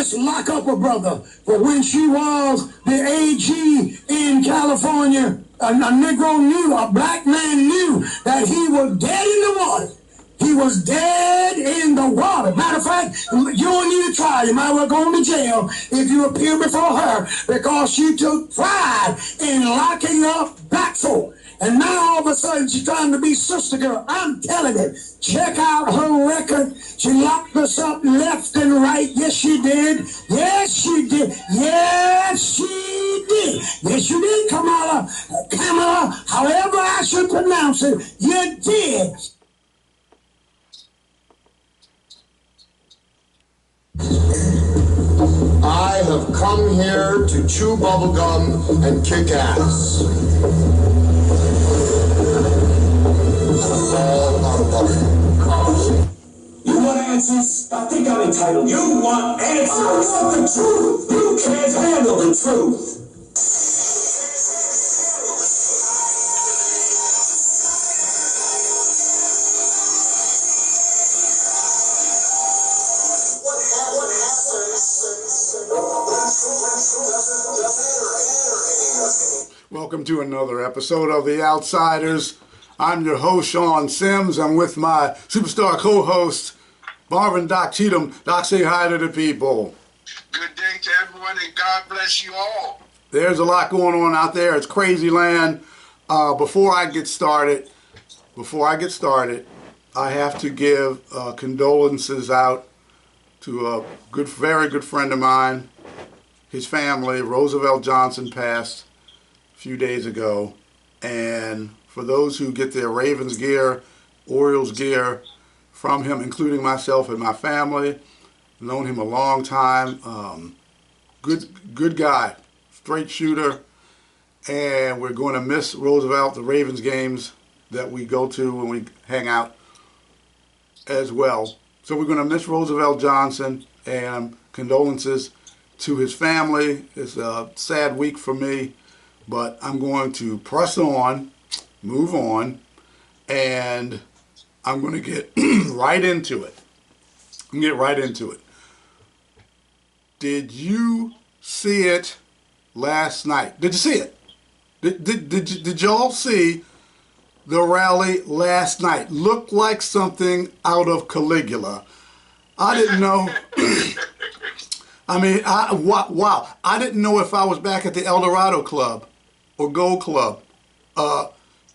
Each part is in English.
just lock up a brother for when she was the AG in California. A Negro knew, a black man knew that he was dead in the water. He was dead in the water. Matter of fact, you don't need a trial. You might well go to jail if you appear before her, because she took pride in locking up black folk. And now all of a sudden she's trying to be sister girl. I'm telling you, check out her record. She locked us up left and right. Yes, she did. Yes, she did. Yes, she did. Yes, you did, Kamala. However I should pronounce it, you did. I have come here to chew bubblegum and kick ass. All out of bubblegum. You want answers? I think I'm entitled. You want answers? I want the truth. You can't handle the truth. Welcome to another episode of The Outsiders. I'm your host, Sean Sims. I'm with my superstar co-host, Marvin Doc Cheatham. Doc, say hi to the people. Good day to everyone, and God bless you all. There's a lot going on out there. It's crazy land. Before I get started, I have to give condolences out to a very good friend of mine. His family, Roosevelt Johnson, passed a few days ago. And for those who get their Ravens gear, Orioles gear from him, including myself and my family, known him a long time. Good guy, straight shooter, and we're going to miss Roosevelt, the Ravens games that we go to when we hang out as well. So we're going to miss Roosevelt Johnson, and condolences to his family. It's a sad week for me, but I'm going to press on, move on, and I'm going to get right into it. Did you see it last night? Did you see it? Did y'all see the rally last night? Looked like something out of Caligula. I didn't know. I mean, wow. I didn't know if I was back at the El Dorado Club or Gold Club.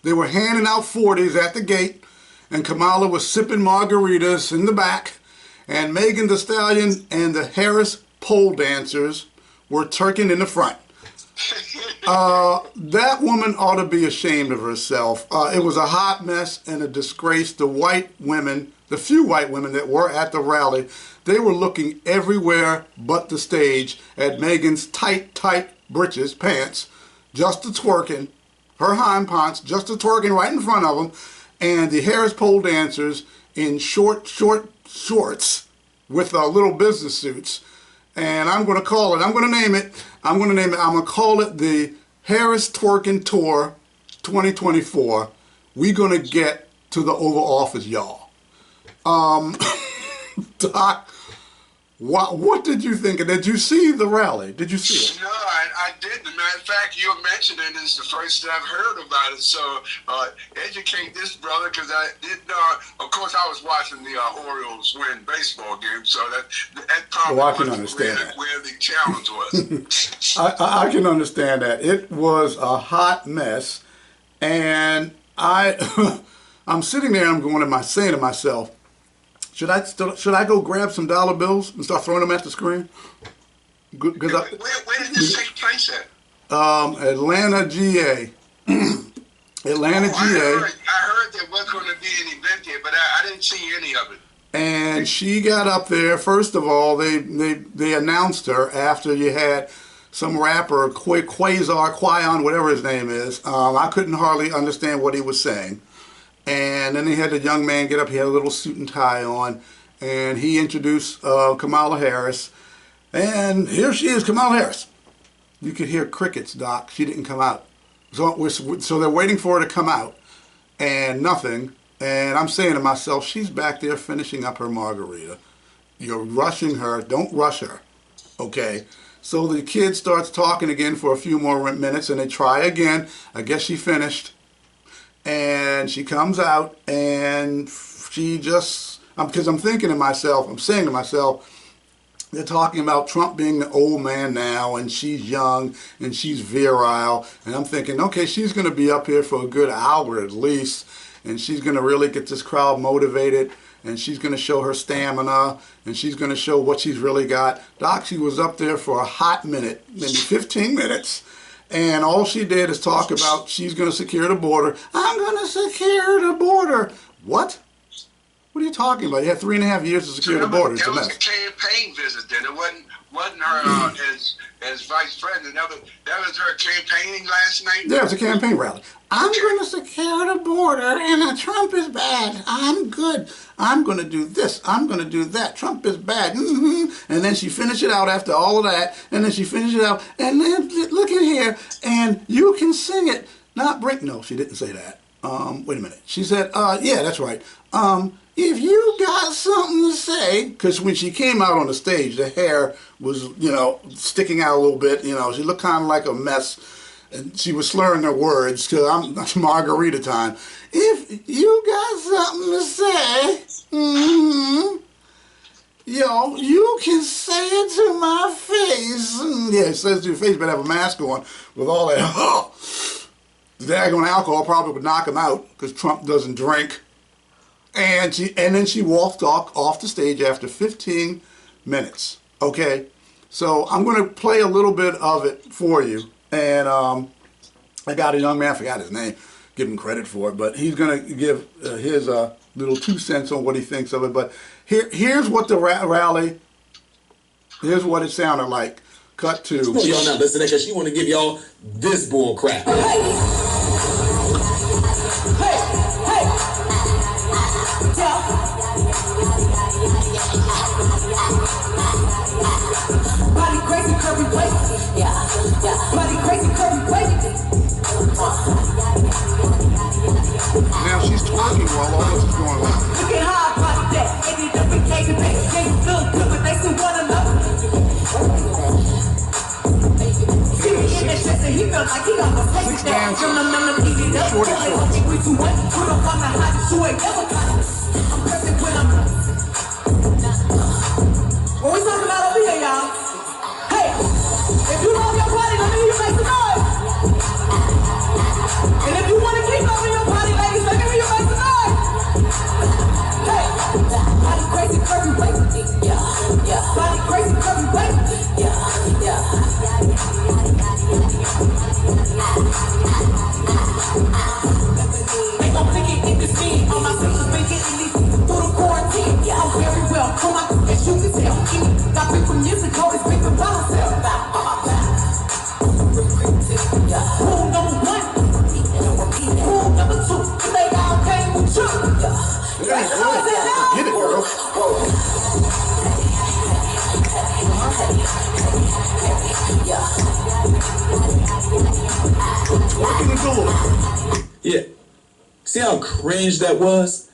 They were handing out 40s at the gate, and Kamala was sipping margaritas in the back, and Megan Thee Stallion and the Harris pole dancers were twerking in the front. That woman ought to be ashamed of herself. It was a hot mess and a disgrace. The few white women that were at the rally, they were looking everywhere but the stage at Megan's tight britches, pants, just a twerking, her hind pants, just a twerking right in front of them, and the Harris pole dancers in short shorts with little business suits. And I'm going to call it, I'm going to name it, I'm going to call it the Harris Twerking Tour 2024. We're going to get to the Oval Office, y'all. Doc, what did you think? Did you see the rally? Did you see it? No, I didn't. Matter of fact, you mentioned it. It's the first I've heard about it. So educate this brother, because I didn't know. Of course, I was watching the Orioles win baseball game, so that probably wasn't where the challenge was. I can understand that. It was a hot mess, and I'm sitting there and saying to myself, should I go grab some dollar bills and start throwing them at the screen? Where did this take place at? Atlanta, GA. Atlanta, GA. I heard there was going to be an event here, but I didn't see any of it. And she got up there. First of all, they announced her after you had some rapper, Quayon, whatever his name is. I couldn't hardly understand what he was saying. And then they had a young man get up. He had a little suit and tie on, and he introduced Kamala Harris. And here she is, Kamala Harris. You could hear crickets, Doc. She didn't come out. So they're waiting for her to come out, and nothing. And I'm saying to myself, she's back there finishing up her margarita. You're rushing her. Don't rush her. Okay, so the kid starts talking again for a few more minutes, and they try again. I guess she finished, and she comes out, and she just, because I'm thinking to myself, I'm saying to myself, they're talking about Trump being the old man now, and she's young, and she's virile, and I'm thinking, okay, she's going to be up here for a good hour at least, and she's going to really get this crowd motivated, and she's going to show her stamina, and she's going to show what she's really got. Doc, she was up there for a hot minute, maybe 15 minutes, and all she did is talk about she's going to secure the border. I'm going to secure the border. What? What are you talking about? You had 3.5 years to secure the border. It's a mess. That was a campaign visit then. It wasn't her as vice president. That was her campaigning last night? Yeah, it's a campaign rally. I'm going to secure the border, and Trump is bad. I'm good. I'm going to do this. I'm going to do that. Trump is bad. And then she finished it out after all of that, and then she finished it out, and then look at here, and you can sing it. Not bring. No, she didn't say that. Wait a minute. She said, yeah, that's right. If you got something to say, because when she came out on the stage, the hair was, sticking out a little bit. She looked kind of like a mess, and she was slurring her words because it's margarita time. If you got something to say, you can say it to my face. Yeah, it says to your face, but have a mask on with all that. The daggone alcohol probably would knock him out because Trump doesn't drink. And then she walked off the stage after 15 minutes. Okay, so I'm going to play a little bit of it for you. And I got a young man, I forgot his name, give him credit for it, but he's going to give his little 2 cents on what he thinks of it. But here's what the rally, here's what it sounded like. Cut to. Y'all not listening because she want to give y'all this bull crap. Body crazy, curvy waist. Yeah. Body crazy, curvy waist. Now she's twerking while all this is going on. Look at how I body that. Ended up in cake and bake. They look good, but they still wanna love me. See me in that dress and he felt like he got the face down. From the melody, eat it up. Tell me what you wish you want. Put up on the hottest, you ain't never got it. I'm perfect when I'm. What we talking about over here, y'all? Hey, if you love your body, let me hear you make some noise. And if you want to keep loving your body, ladies, let me hear you make some noise. Hey, body crazy, curvy waist. Yeah. Body crazy, curvy waist. Yeah. They gon' think it in the scene. All my sisters been getting these through the quarantine. I'm very well. Come on, as you can tell. Got people years ago, it's been the balance. Rule number 1. Rule number 2. They all came with you. Get it, girl. Working the door. Yeah. See how cringe that was?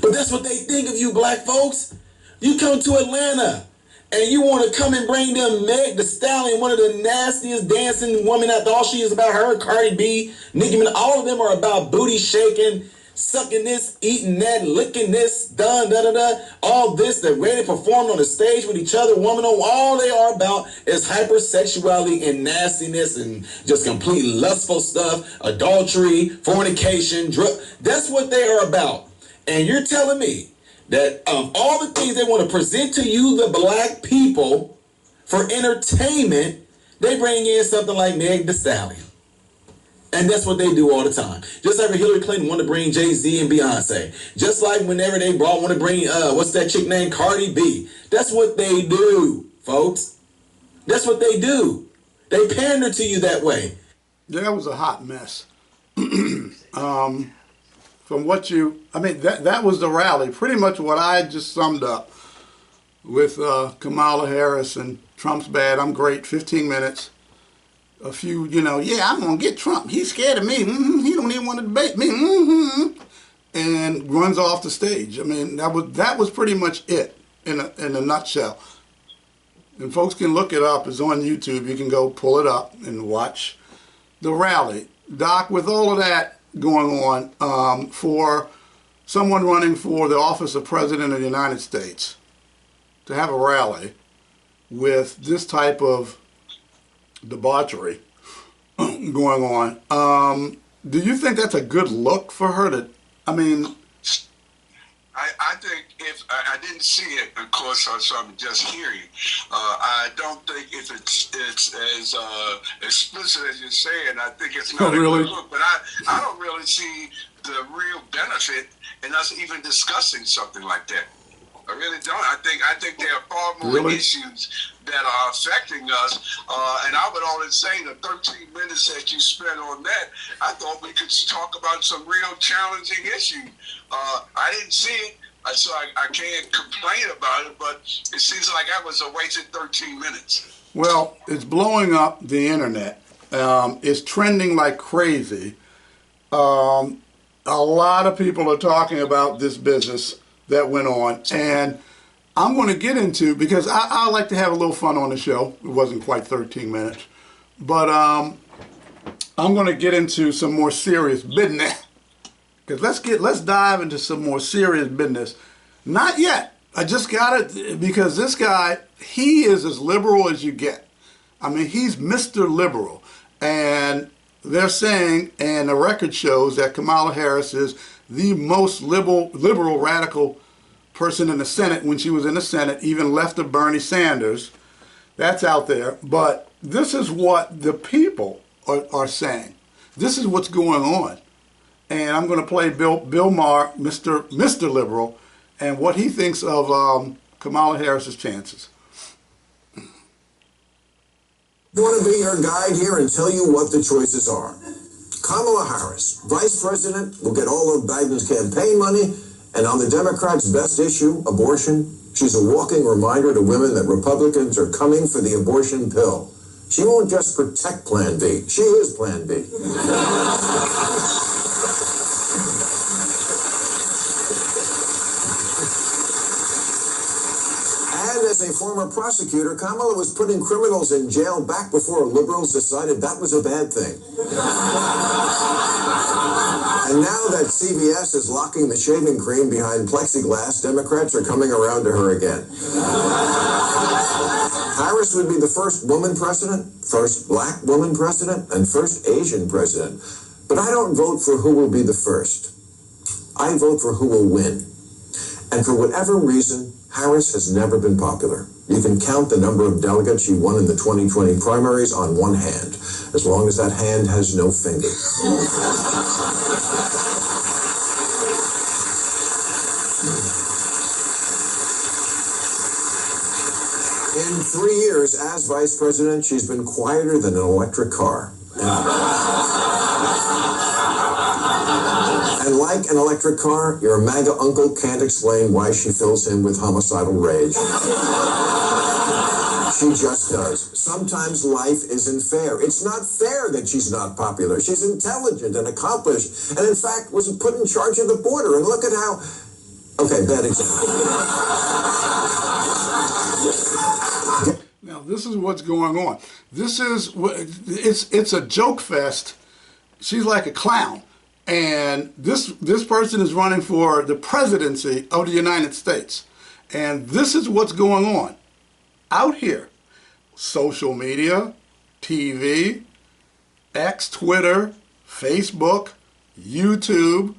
But that's what they think of you, black folks. You come to Atlanta and you want to come and bring them Meg Thee Stallion, one of the nastiest dancing women after all she is about her, Cardi B, Nicki Minaj, all of them are about booty shaking, sucking this, eating that, licking this, da-da-da, all this, they're ready to perform on the stage with each other, woman on, all they are about is hypersexuality and nastiness and just complete lustful stuff, adultery, fornication, drug, that's what they are about. And you're telling me that all the things they want to present to you, the black people, for entertainment, they bring in something like Meg Thee Stallion. And that's what they do all the time. Just like Hillary Clinton wanted to bring Jay-Z and Beyonce. Just like whenever they want to bring, what's that chick named Cardi B. That's what they do, folks. That's what they do. They pander to you that way. Yeah, that was a hot mess. From what that was the rally. Pretty much what I just summed up with Kamala Harris and Trump's bad, I'm great, 15 minutes. A few, yeah, I'm going to get Trump. He's scared of me. He don't even want to debate me. And runs off the stage. I mean, that was pretty much it in a nutshell. and folks can look it up. It's on YouTube. You can go pull it up and watch the rally. Doc, with all of that going on, for someone running for the office of President of the United States to have a rally with this type of debauchery going on, do you think that's a good look for her to, I mean... I think if I didn't see it, of course, so I'm just hearing. I don't think if it's as explicit as you're saying. I think it's not a good look, but I don't really see the real benefit in us even discussing something like that. I really don't. I think there are far more issues that are affecting us. And I would only say the 13 minutes that you spent on that, I thought we could talk about some real challenging issues. I didn't see it, so I can't complain about it, but it seems like that was a wasted 13 minutes. Well, it's blowing up the internet. It's trending like crazy. A lot of people are talking about this business that went on, and I'm going to get into, because I like to have a little fun on the show. It wasn't quite 13 minutes, but I'm going to get into some more serious business, because let's dive into some more serious business. Not yet. I just got it, because this guy, he is as liberal as you get. I mean, he's Mr. Liberal, and they're saying, and the record shows, that Kamala Harris is the most liberal radical person in the Senate when she was in the Senate, even left of Bernie Sanders. That's out there. But this is what the people are saying. This is what's going on. And I'm going to play Bill Maher, Mr. Liberal, and what he thinks of Kamala Harris's chances. I want to be your guide here and tell you what the choices are. Kamala Harris, Vice President, will get all of Biden's campaign money, and on the Democrats' best issue, abortion, she's a walking reminder to women that Republicans are coming for the abortion pill. She won't just protect Plan B. She is Plan B. And as a former prosecutor, Kamala was putting criminals in jail back before liberals decided that was a bad thing. And now that CVS is locking the shaving cream behind plexiglass, Democrats are coming around to her again. Harris would be the first woman president, first black woman president, and first Asian president. But I don't vote for who will be the first. I vote for who will win. And for whatever reason, Harris has never been popular. You can count the number of delegates she won in the 2020 primaries on one hand, as long as that hand has no fingers. In 3 years as vice president, she's been quieter than an electric car. And like an electric car, your MAGA uncle can't explain why she fills him with homicidal rage. She just does. Sometimes life isn't fair. It's not fair that she's not popular. She's intelligent and accomplished, and in fact was put in charge of the border. And look at how... Okay, bad example. Now, this is what's going on. This is... It's a joke fest. She's like a clown. And this person is running for the presidency of the United States. And this is what's going on out here. Social media, TV, X, Twitter, Facebook, YouTube,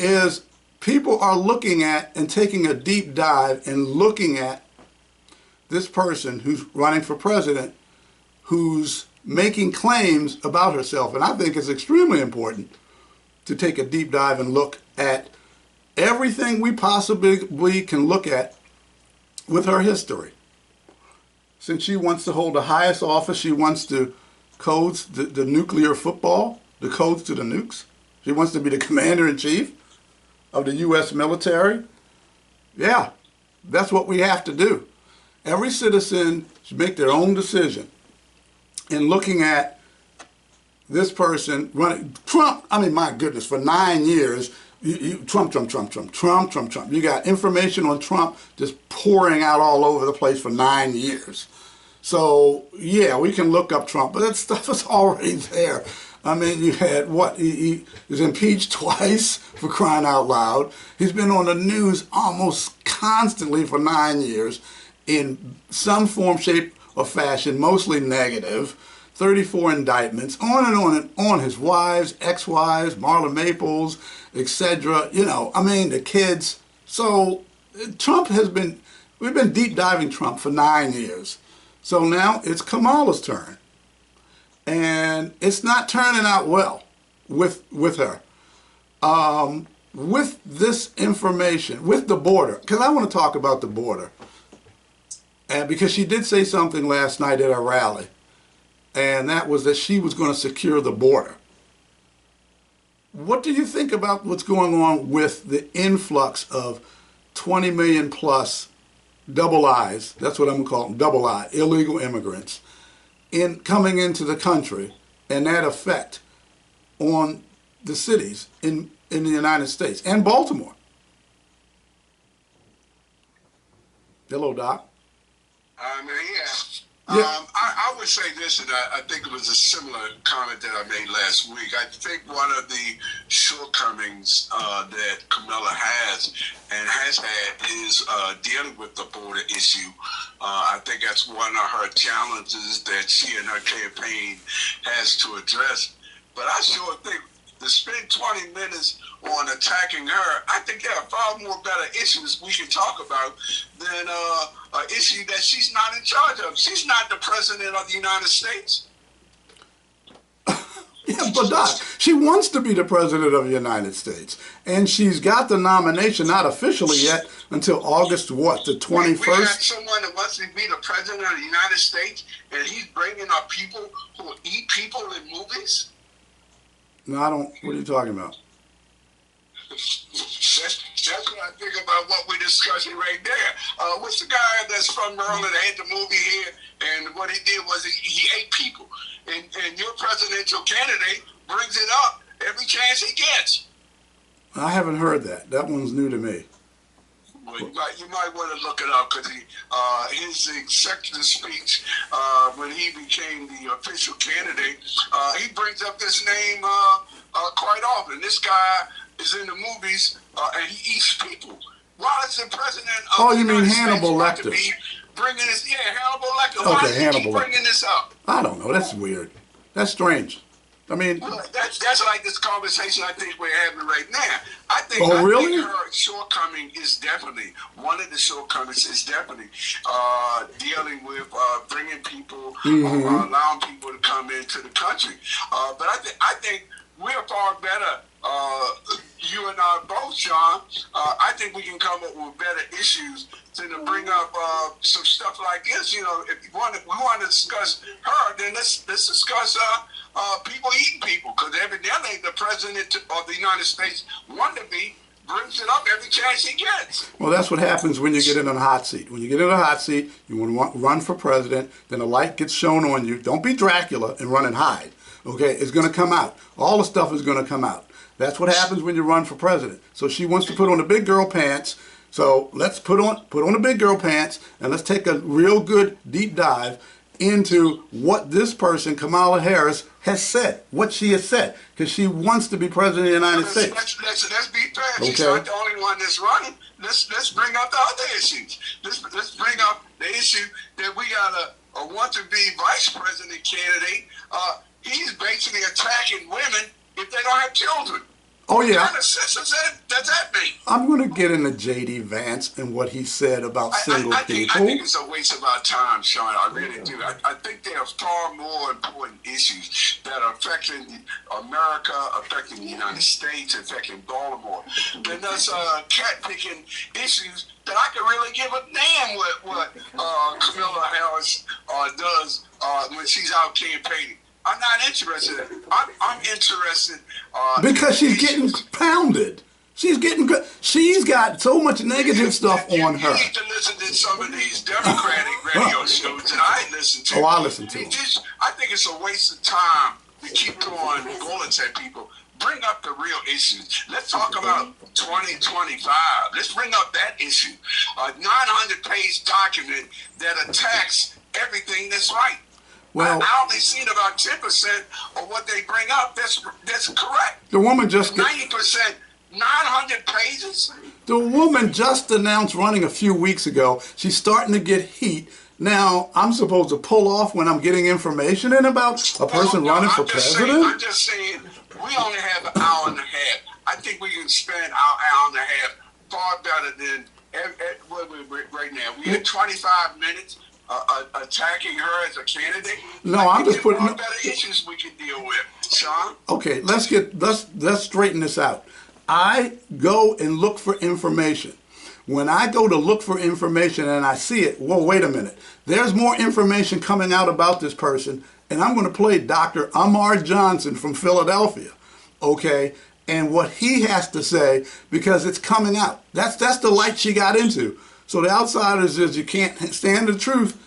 is people are looking at and taking a deep dive and looking at this person who's running for president, who's making claims about herself. And I think it's extremely important to take a deep dive and look at everything we possibly can look at with her history. Since she wants to hold the highest office, she wants to codes the nuclear football, the codes to the nukes. She wants to be the commander-in-chief of the U.S. military. Yeah, that's what we have to do. Every citizen should make their own decision in looking at this person running. Trump, I mean, my goodness, for 9 years Trump. You got information on Trump just pouring out all over the place for 9 years. So, yeah, we can look up Trump, but that stuff is already there. I mean, you had what? He was impeached twice, for crying out loud. He's been on the news almost constantly for 9 years in some form, shape, or fashion, mostly negative. 34 indictments, on and on. His wives, ex-wives, Marla Maples, etc. You know, I mean, the kids. So Trump we've been deep diving Trump for 9 years. So now it's Kamala's turn. And it's not turning out well with her. With this information, with the border, because I want to talk about the border. And because she did say something last night at a rally, and that was that she was going to secure the border. What do you think about what's going on with the influx of 20 million plus double I's, that's what I'm going to call them, double I, illegal immigrants, coming into the country, and that effect on the cities in the United States and Baltimore? Hello, Doc. I would say this, and I think it was a similar comment that I made last week. I think one of the shortcomings that Kamala has and has had is dealing with the border issue. I think that's one of her challenges that she and her campaign has to address. But I sure think to spend 20 minutes on attacking her, I think there are far more better issues we can talk about than an issue that she's not in charge of. She's not the president of the United States. Yeah, but Doc, she wants to be the president of the United States. And she's got the nomination, not officially yet, until August, what, the 21st? We have someone that wants to be the president of the United States, and he's bringing up people who eat people in movies? No, I don't. What are you talking about? That's what I think about what we're discussing right there. What's the guy that's from Maryland that had the movie here, and what he did was he ate people. And your presidential candidate brings it up every chance he gets. I haven't heard that. That one's new to me. Well, you might want to look it up, because his executive speech when he became the official candidate, he brings up this name quite often. This guy is in the movies and he eats people. Why is the president of the United States Hannibal Lecter? Bringing this? Yeah, Hannibal Lecter. Why does he keep bringing this up? I don't know. That's weird. That's strange. I mean, that's like this conversation I think we're having right now. I think her shortcoming is definitely, one of the shortcomings is definitely dealing with bringing people, allowing people to come into the country. But I think we're far better, you and I both, Sean. I think we can come up with better issues than to bring up some stuff like this. You know, if we want to discuss her, then let's discuss people eating people, because evidently the president of the United States wannabe brings it up every chance he gets. Well, that's what happens when you get in a hot seat. When you get in a hot seat, you want to run for president, then a light gets shown on you. Don't be Dracula and run and hide. Okay, it's going to come out. All the stuff is going to come out. That's what happens when you run for president. So she wants to put on the big girl pants. So let's put on the big girl pants, and let's take a real good deep dive into what this person, Kamala Harris, has said, what she has said, because she wants to be president of the United States. Let's be fair. She's not the only one that's running. Let's bring up the other issues. Let's bring up the issue that we got a want-to-be vice president candidate. He's basically attacking women if they don't have children. Oh, yeah. What kind of sense does that make? I'm going to get into J.D. Vance and what he said about single people. I think it's a waste of our time, Sean. I really do. I think there are far more important issues that are affecting America, affecting the United States, affecting Baltimore, than those cat-picking issues that I can really give a damn what Kamala Harris does when she's out campaigning. I'm not interested. I'm interested because she's getting pounded. She's got so much negative stuff on her. You need to listen to some of these Democratic radio shows that I listen to. Oh, I listen to them. I think it's a waste of time to keep throwing bullets at people. bring up the real issues. Let's talk about 2025. Let's bring up that issue. A 900-page document that attacks everything that's right. Well, I only seen about 10% of what they bring up that's correct. The woman just 90%, 900 pages. The woman just announced running a few weeks ago. She's starting to get heat. Now, I'm supposed to pull off when I'm getting information in about a person running for president? I'm just saying, we only have an hour and a half. I think we can spend our hour and a half far better than right now. We had 25 minutes attacking her as a candidate. No, I'm just putting better issues we can deal with, Sean. Okay, let's straighten this out. I go and look for information. When I go to look for information and I see it, well, wait a minute. There's more information coming out about this person, and I'm going to play Dr. Umar Johnson from Philadelphia, okay, and what he has to say, because it's coming out. That's the light she got into. So the outsiders is you can't stand the truth.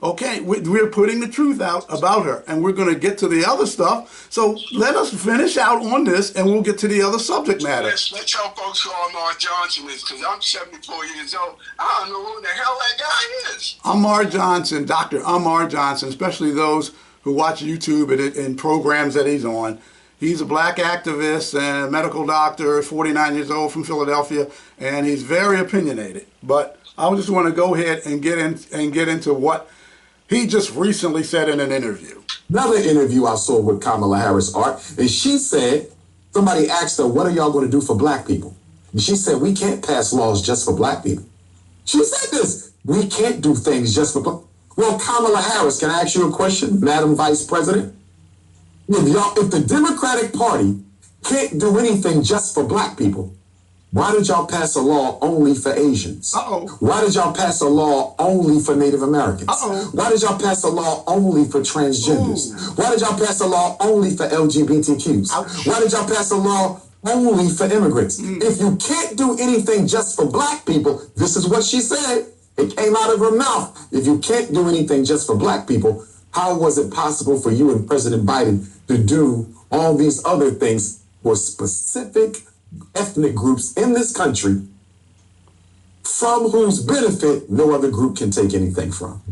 Okay, we're putting the truth out about her, and we're going to get to the other stuff. So let us finish out on this, and we'll get to the other subject matter. Let's tell folks who Umar Johnson is, because I'm 74 years old. I don't know who the hell that guy is. Umar Johnson, Dr. Umar Johnson, especially those who watch YouTube and programs that he's on. He's a black activist and a medical doctor, 49 years old, from Philadelphia, and he's very opinionated. But I just want to go ahead and get into what he just recently said in an interview. Another interview I saw with Kamala Harris, Art, and she said, somebody asked her, what are y'all going to do for black people? And she said, we can't pass laws just for black people. She said this, we can't do things just for black. Well, Kamala Harris, can I ask you a question, Madam Vice President? If the Democratic Party can't do anything just for black people, why did y'all pass a law only for Asians? Why did y'all pass a law only for Native Americans? Why did y'all pass a law only for transgenders? Why did y'all pass a law only for LGBTQs? Why did y'all pass a law only for immigrants? If you can't do anything just for black people, this is what she said. It came out of her mouth. If you can't do anything just for black people, how was it possible for you and President Biden to do all these other things for specific ethnic groups in this country from whose benefit no other group can take anything from?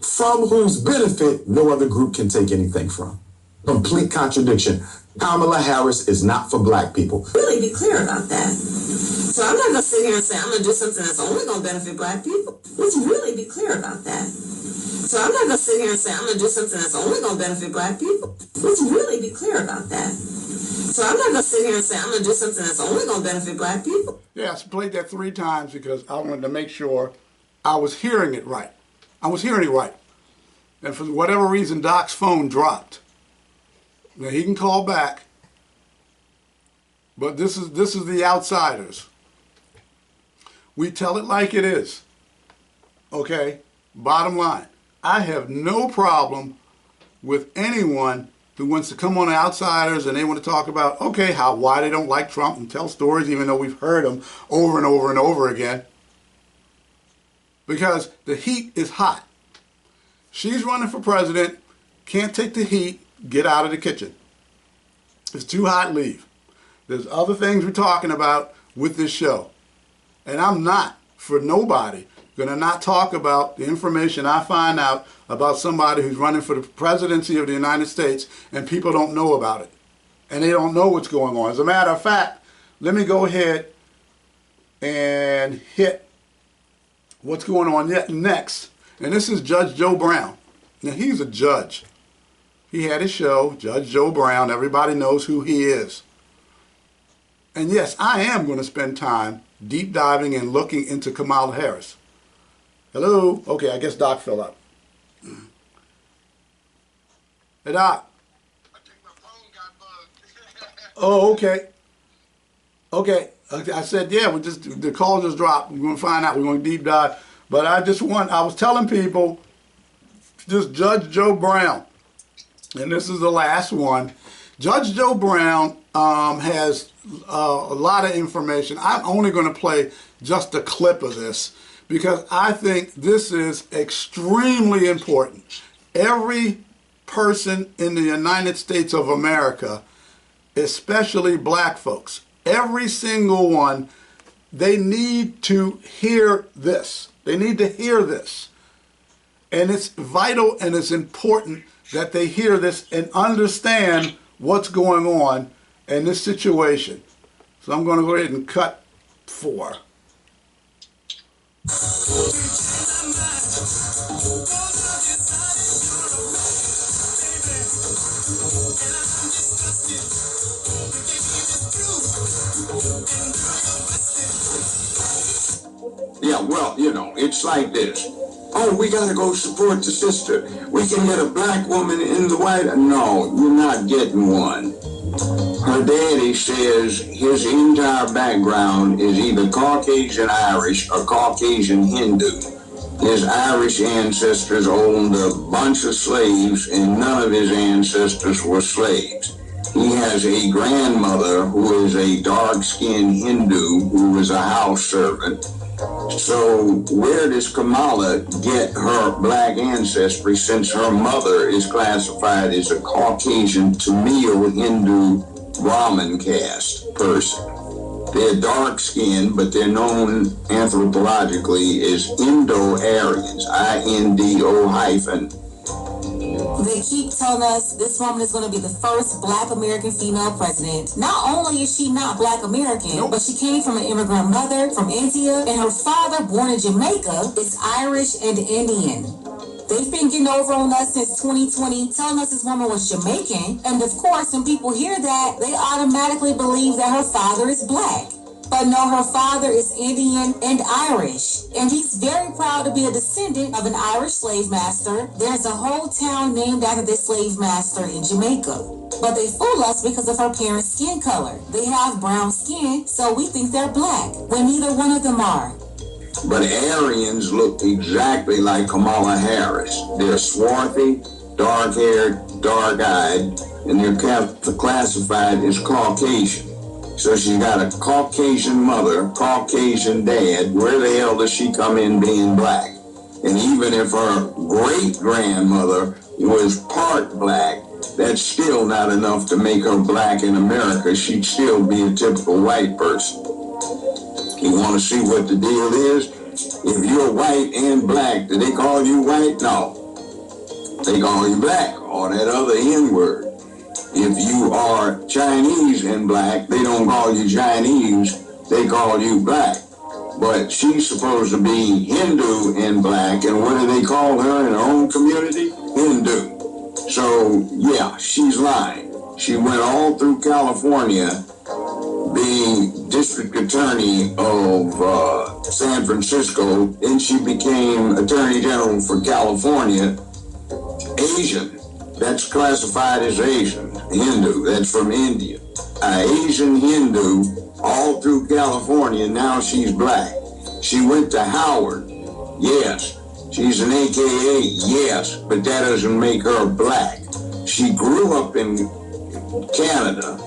From whose benefit no other group can take anything from. Complete contradiction. Kamala Harris is not for black people. Really be clear about that. So I'm not going to sit here and say I'm going to do something that's only going to benefit black people. Let's really be clear about that. So I'm not going to sit here and say I'm going to do something that's only going to benefit black people. Let's really be clear about that. So I'm not going to sit here and say I'm going to do something that's only going to benefit black people. Yes, I played that 3 times because I wanted to make sure I was hearing it right. I was hearing it right. And for whatever reason, Doc's phone dropped. Now he can call back. But this is the outsiders. We tell it like it is. Okay? Bottom line. I have no problem with anyone who wants to come on the outsiders and they want to talk about, okay, why they don't like Trump and tell stories even though we've heard them over and over and over again. Because the heat is hot. She's running for president, can't take the heat, get out of the kitchen. It's too hot, leave. There's other things we're talking about with this show. And I'm not, for nobody, going to not talk about the information I find out about somebody who's running for the presidency of the United States and people don't know about it. And they don't know what's going on. As a matter of fact, let me go ahead and hit what's going on next. And this is Judge Joe Brown. Now, he's a judge. He had his show, Judge Joe Brown. Everybody knows who he is. And yes, I am going to spend time deep diving and looking into Kamala Harris. Hello? Okay, I guess Doc fell up. Hey, Doc. I think my phone got bugged. Oh, okay. Okay. I said, yeah, the call just dropped. We're going to find out. We're going to deep dive. But I was telling people, just Judge Joe Brown. And this is the last one. Judge Joe Brown has a lot of information. I'm only going to play just a clip of this because I think this is extremely important. Every person in the United States of America especially black folks. Every single one, they need to hear this. They need to hear this. And it's vital and it's important that they hear this and understand what's going on in this situation. So I'm going to go ahead and cut 4. Yeah, well, you know, it's like this. Oh, we gotta go support the sister. We can get a black woman in the White House. No, you're not getting one. Her daddy says his entire background is either Caucasian Irish or Caucasian Hindu. His Irish ancestors owned a bunch of slaves, and none of his ancestors were slaves. He has a grandmother who is a dark-skinned Hindu who was a house servant. So where does Kamala get her black ancestry since her mother is classified as a Caucasian Tamil Hindu Brahmin caste person? They're dark-skinned, but they're known anthropologically as Indo-Aryans, I-N-D-O hyphen. They keep telling us this woman is going to be the first black American female president. Not only is she not black American, but she came from an immigrant mother from India, and her father, born in Jamaica, is Irish and Indian. They've been getting over on us since 2020, telling us this woman was Jamaican, and of course, when people hear that, they automatically believe that her father is black. But no, her father is Indian and Irish, and he's very proud to be a descendant of an Irish slave master. There's a whole town named after this slave master in Jamaica. But they fool us because of her parents' skin color. They have brown skin, so we think they're black, when neither one of them are. But Aryans look exactly like Kamala Harris. They're swarthy, dark-haired, dark-eyed, and they're classified as Caucasian. So she's got a Caucasian mother, Caucasian dad. Where the hell does she come in being black? And even if her great-grandmother was part black, that's still not enough to make her black in America. She'd still be a typical white person. You want to see what the deal is? If you're white and black, do they call you white? No. They call you black, or that other N-word. If you are Chinese and black, they don't call you Chinese, they call you black. But she's supposed to be Hindu and black, and what do they call her in her own community? Hindu. So, yeah, she's lying. She went all through California being district attorney of San Francisco, then she became attorney general for California. Asian. That's classified as Asian. Hindu, that's from India. Asian Hindu, all through California, now she's black. She went to Howard, yes. She's an AKA, yes, but that doesn't make her black. She grew up in Canada.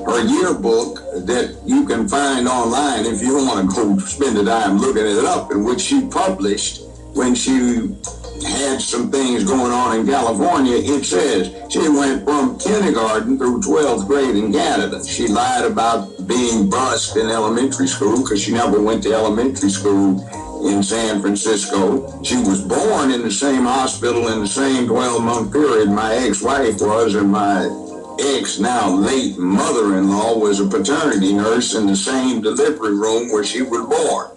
Her yearbook that you can find online if you don't want to go spend the time looking it up, in which she published when she had some things going on in California, it says she went from kindergarten through 12th grade in Canada. She lied about being bused in elementary school because she never went to elementary school in San Francisco. She was born in the same hospital in the same 12-month period my ex-wife was, and my ex, now late mother-in-law, was a paternity nurse in the same delivery room where she was born.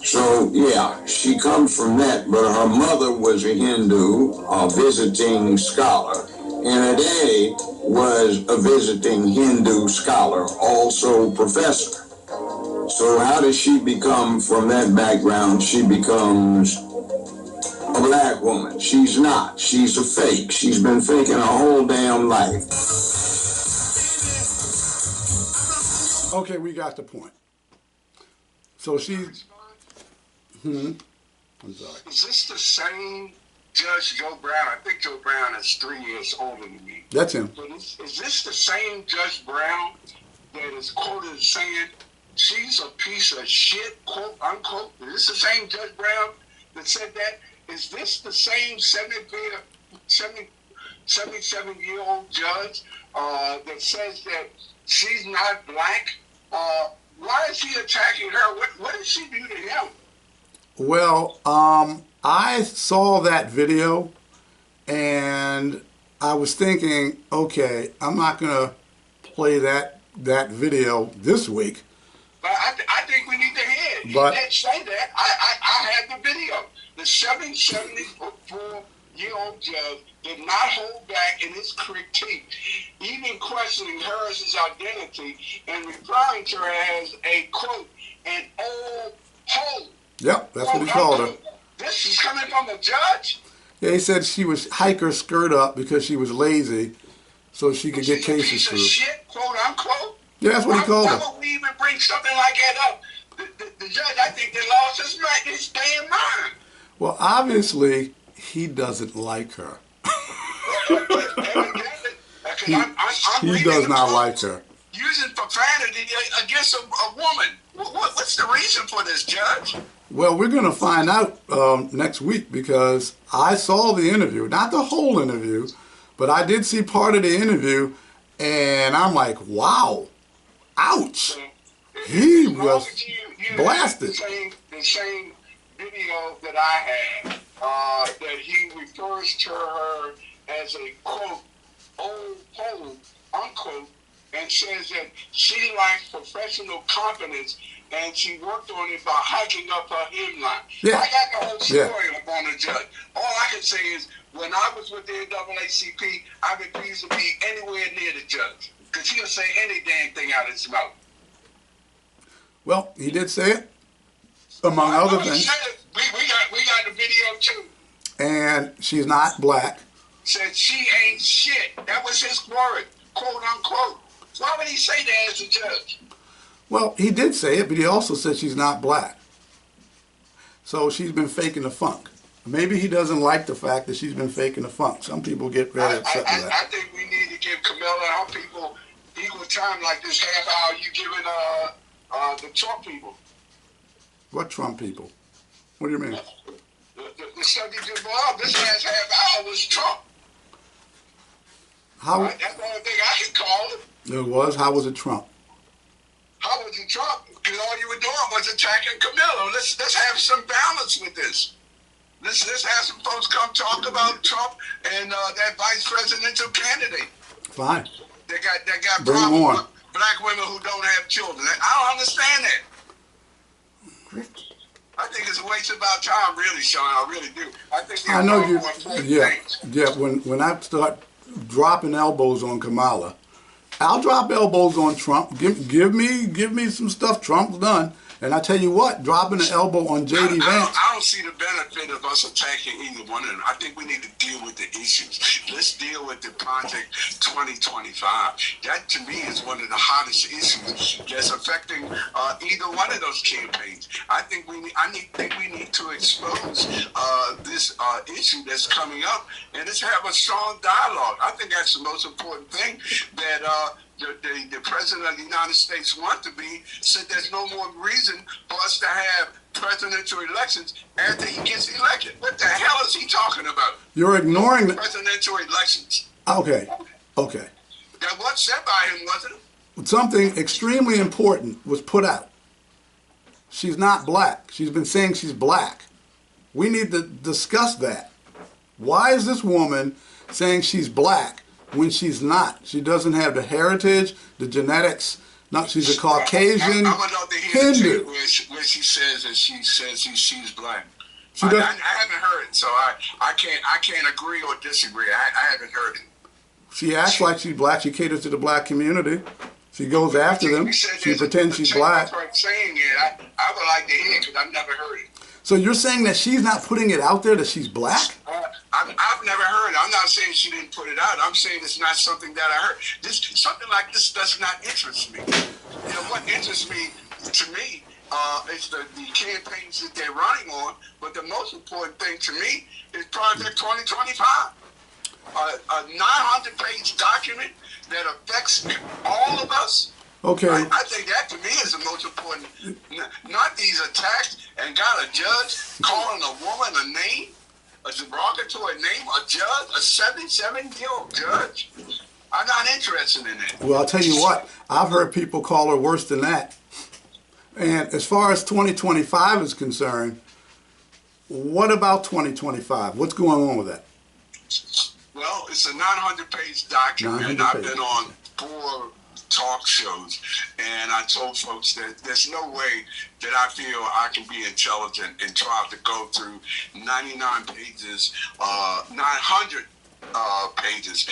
So, yeah, she comes from that, but her mother was a Hindu, a visiting scholar, and her daddy was a visiting Hindu scholar, also professor. So how does she become, from that background, she becomes a black woman? She's not. She's a fake. She's been faking her whole damn life. Okay, we got the point. So she's... I'm sorry. Is this the same Judge Joe Brown? I think Joe Brown is 3 years older than me. That's him. But is this the same Judge Brown that is quoted as saying she's a piece of shit, quote unquote? Is this the same Judge Brown that said that? Is this the same 77-year-old judge that says that she's not black. Why is he attacking her? What did she do to him? Well, I saw that video and I was thinking, okay, I'm not going to play that video this week. But I think we need to hear it. But, he did say that. I had the video. The 74-year-old judge did not hold back in his critique, even questioning Harris's identity and referring to her as a, quote, an old hoe. Yep, that's what he called her. This is coming from a judge? Yeah, he said she was hike her skirt up because she was lazy so she could get cases through. Shit, quote unquote? Yeah, that's what he called her. Why would we even bring something like that up? The judge, I think, they lost his damn mind. Well, obviously, he doesn't like her. He does not like her. Using profanity against a woman. What's the reason for this, Judge? Well, we're going to find out next week because I saw the interview. Not the whole interview, but I did see part of the interview, and I'm like, wow, ouch. He was blasted. The same video that I had, that he refers to her as a, quote, old hoe, unquote, and says that she lacks professional confidence and she worked on it by hiking up her hemline. Yeah. I got the whole story up on the judge. All I can say is, when I was with the NAACP, I refused to be anywhere near the judge because he'll say any damn thing out of his mouth. Well, he did say it, among other things. We got the video too. And she's not black. Said she ain't shit. That was his word, quote unquote. Why would he say that as a judge? Well, he did say it, but he also said she's not black. So she's been faking the funk. Maybe he doesn't like the fact that she's been faking the funk. Some people get very upset with that. I think we need to give Kamala and our people equal time like this half hour you giving the Trump people. What Trump people? What do you mean? The subject of this last half hour was Trump. How? That's the only thing I can call it. It was? How was it Trump? How was it Trump? Because all you were doing was attacking Kamala. Let's have some balance with this. Let's have some folks come talk about Trump and that vice presidential candidate. Fine. They got Bring them problems on. with black women who don't have children. I don't understand that. I think it's a waste of our time, really, Sean. I really do. I think I know you. Yeah, things. yeah. When I start dropping elbows on Kamala, I'll drop elbows on Trump. Give me some stuff Trump's done, and I tell you what, dropping an elbow on J.D. Vance. I don't see the benefit of us attacking either one of them. I think we need to deal with the issues. Let's deal with the Project 2025. That, to me, is one of the hottest issues that's affecting either one of those campaigns. I think we need to expose this issue that's coming up, and let's have a strong dialogue. I think that's the most important thing that the President of the United States wants to be, said there's no more reason for us to have presidential elections after he gets elected. What the hell is he talking about? You're ignoring the presidential elections. Okay. That was said by him, wasn't it? Something extremely important was put out. She's not black. She's been saying she's black. We need to discuss that. Why is this woman saying she's black when she's not? She doesn't have the heritage, the genetics. No, she's a Caucasian I would love to hear Hindu. where she says that she's black. She I does, haven't heard it, so I can't agree or disagree. I haven't heard it. she acts like she's black. She caters to the black community. She goes after them. She pretends she's black. Saying it, I would like to hear it because I've never heard it. So you're saying that she's not putting it out there that she's black? I've never heard it. I'm not saying she didn't put it out. I'm saying it's not something that I heard. Something like this does not interest me. You know, what interests me, to me, is the campaigns that they're running on. But the most important thing to me is Project 2025. A 900-page document that affects all of us. Okay. I think that to me is the most important. Not these attacks and got a judge calling a woman a name, a derogatory name, a judge, a 77-year-old judge. I'm not interested in it. Well, I'll tell you what, I've heard people call her worse than that. And as far as 2025 is concerned, what about 2025? What's going on with that? Well, it's a 900-page document. 900 I've pages. been on 4 talk shows, and I told folks that there's no way that I feel I can be intelligent and try to go through 99 pages, 900 pages,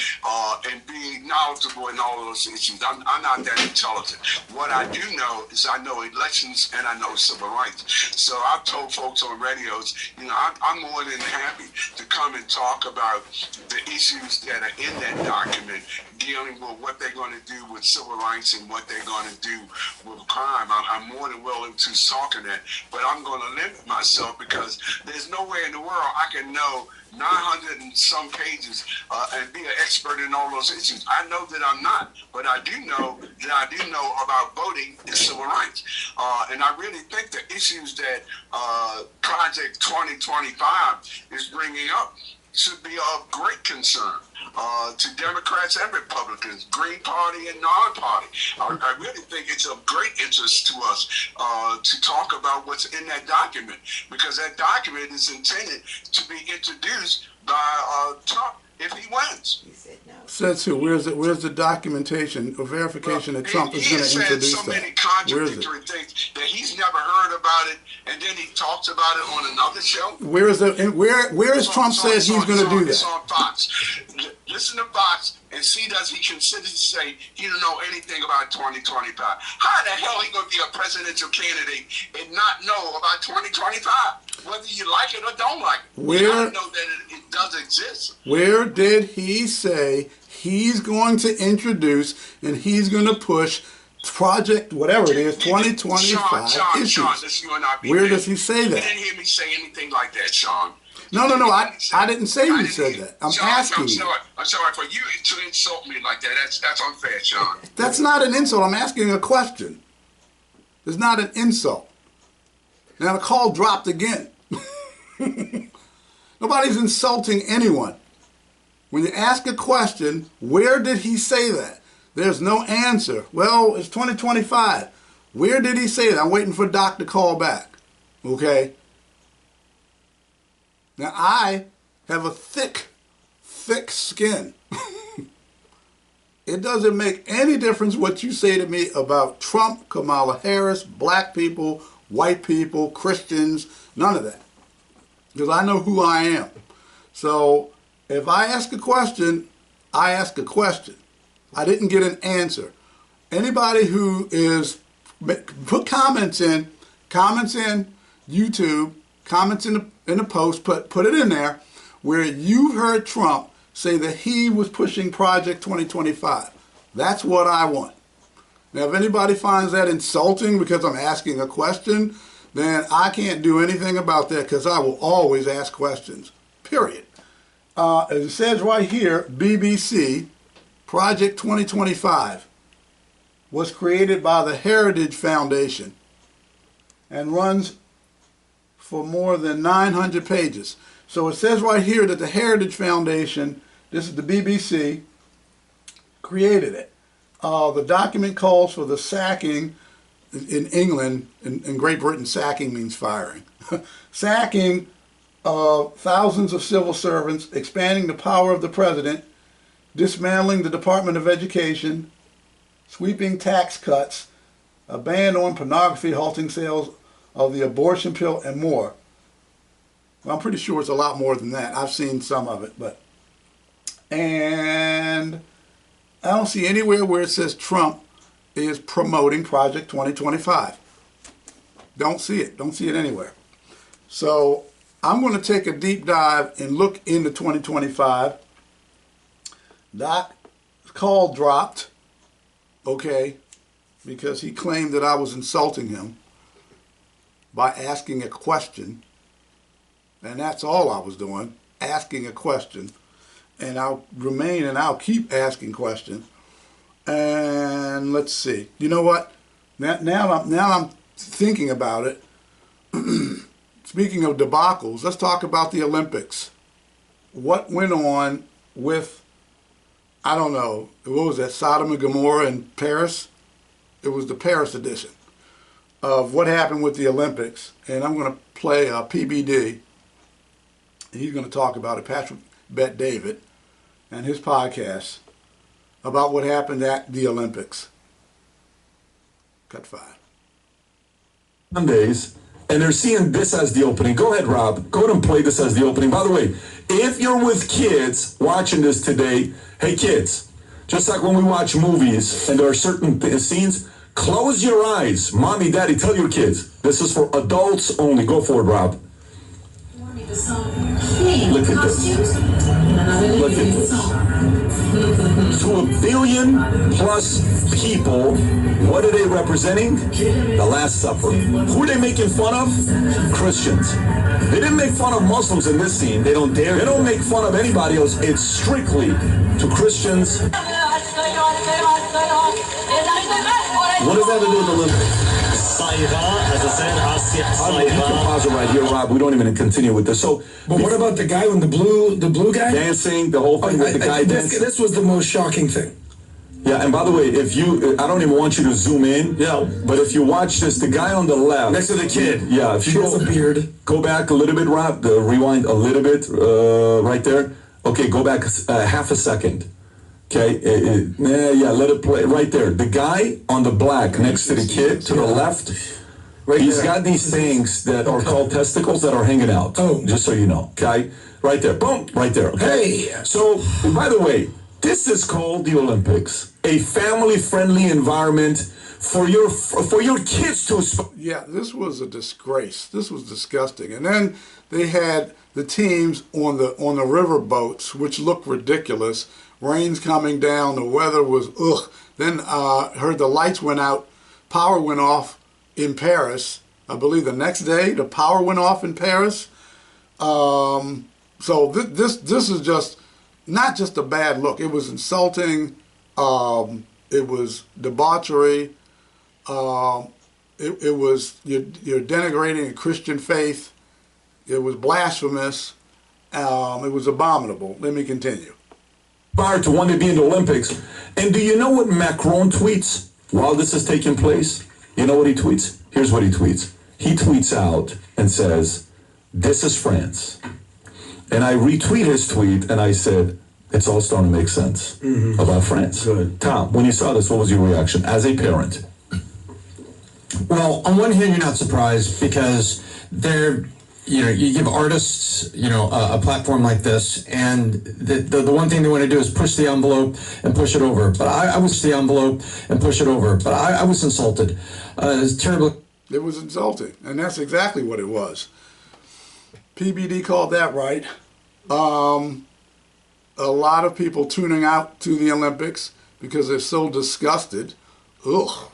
and be knowledgeable in all those issues. I'm not that intelligent. What I do know is I know elections and I know civil rights. So I've told folks on radios, you know, I'm more than happy to come and talk about the issues that are in that document, dealing with what they're going to do with civil rights and what they're going to do with crime. I'm more than willing to talk on that, but I'm going to limit myself because there's no way in the world I can know 900 and some pages and be an expert in all those issues. I know that I'm not, but I do know that I do know about voting and civil rights. And I really think the issues that Project 2025 is bringing up should be of great concern to Democrats and Republicans, Green Party and non-party. I really think it's of great interest to us to talk about what's in that document, because that document is intended to be introduced by Trump if he wins. Says who? Where's the documentation or verification that Trump is going to introduce so many that? Where is it? contradictory things that he's never heard about it, and then he talks about it on another show. Where is Trump said he's going to do It's that? on Fox. Listen to Fox and see does he consider to say he don't know anything about 2025. How the hell he going to be a presidential candidate and not know about 2025? Whether you like it or don't like it. Where, I know that it does exist. Where did he say he's going to introduce and he's going to push Project, whatever it is, 2025 issues? Sean, this you and I Where does he say You that? didn't hear me say anything like that, Sean. No, I didn't say you said that. I'm asking you. I'm sorry for you to insult me like that. That's unfair, Sean. That's not an insult. I'm asking a question. It's not an insult. Now the call dropped again. Nobody's insulting anyone. When you ask a question, where did he say that? There's no answer. Well, it's 2025. Where did he say that? I'm waiting for Doc to call back. Okay? Now, I have a thick skin. It doesn't make any difference what you say to me about Trump, Kamala Harris, black people, white people, Christians, none of that. Because I know who I am. So, if I ask a question, I ask a question. I didn't get an answer. Anybody who is, put comments in YouTube, comments in the post, put it in there, where you heard Trump say that he was pushing Project 2025. That's what I want. Now, if anybody finds that insulting because I'm asking a question, then I can't do anything about that because I will always ask questions, period. As it says right here, BBC, Project 2025 was created by the Heritage Foundation and runs for more than 900 pages. So it says right here that the Heritage Foundation, this is the BBC, created it. The document calls for the sacking in England, in Great Britain, sacking means firing. Sacking thousands of civil servants, expanding the power of the president, dismantling the Department of Education, sweeping tax cuts, a ban on pornography, halting sales of the abortion pill, and more. Well, I'm pretty sure it's a lot more than that. I've seen some of it, but... And I don't see anywhere where it says Trump is promoting Project 2025. Don't see it. Don't see it anywhere. So I'm going to take a deep dive and look into 2025. Doc call dropped, okay, because he claimed that I was insulting him by asking a question. And that's all I was doing, asking a question. And I'll remain and I'll keep asking questions. And let's see. You know what? Now I'm thinking about it. Speaking of debacles, let's talk about the Olympics. What went on with I don't know, what was that, Sodom and Gomorrah in Paris? It was the Paris edition of what happened with the Olympics. And I'm going to play PBD. He's going to talk about it, Patrick Bet David, and his podcast about what happened at the Olympics. Cut 5. Sundays, and they're seeing this as the opening. Go ahead, Rob. Go ahead and play this as the opening. By the way, if you're with kids watching this today, hey kids, just like when we watch movies and there are certain scenes, close your eyes. Mommy, daddy, tell your kids. This is for adults only. Go for it, Rob. Look at this. Look at this. To 1 billion plus people, what are they representing? The Last Supper. Who are they making fun of? Christians. They didn't make fun of Muslims in this scene. They don't dare. They don't make fun of anybody else. It's strictly to Christians. What does that have to do with the Olympics? You can pause it right here, Rob. We don't even continue with this. So, but what about the guy with the blue guy dancing? The whole thing with the guy dancing. This was the most shocking thing. Yeah, and by the way, if you, I don't even want you to zoom in. Yeah. But if you watch this, the guy on the left next to the kid. Yeah. If you has a beard. Go back a little bit, Rob. Rewind a little bit. Right there. Okay. Go back half a second. Okay, yeah, let it play right there. The guy on the black next to the kid to the left, he's got these things that are called testicles that are hanging out. Oh, just so you know. Okay, right there, boom, right there. Okay. Hey. So, by the way, this is called the Olympics, a family-friendly environment for your kids to. Yeah, this was a disgrace. This was disgusting. And then they had the teams on the river boats, which looked ridiculous. Rain's coming down, the weather was ugh. Then heard the lights went out, power went off in Paris. I believe the next day the power went off in Paris. So this is just not just a bad look. It was insulting. It was debauchery. It was you're denigrating a Christian faith. It was blasphemous. It was abominable. Let me continue. Prior to one day being the Olympics. And do you know what Macron tweets while this is taking place? You know what he tweets? Here's what he tweets. He tweets out and says, "This is France." And I retweet his tweet and I said, it's all starting to make sense about France. Good. Tom, when you saw this, what was your reaction as a parent? Well, on one hand, you're not surprised because you give artists, a platform like this, and the one thing they want to do is push the envelope and push it over. But I was the envelope and push it over. But I was insulted. It was terrible. It was insulting, and that's exactly what it was. PBD called that right. A lot of people tuning out to the Olympics because they're so disgusted. So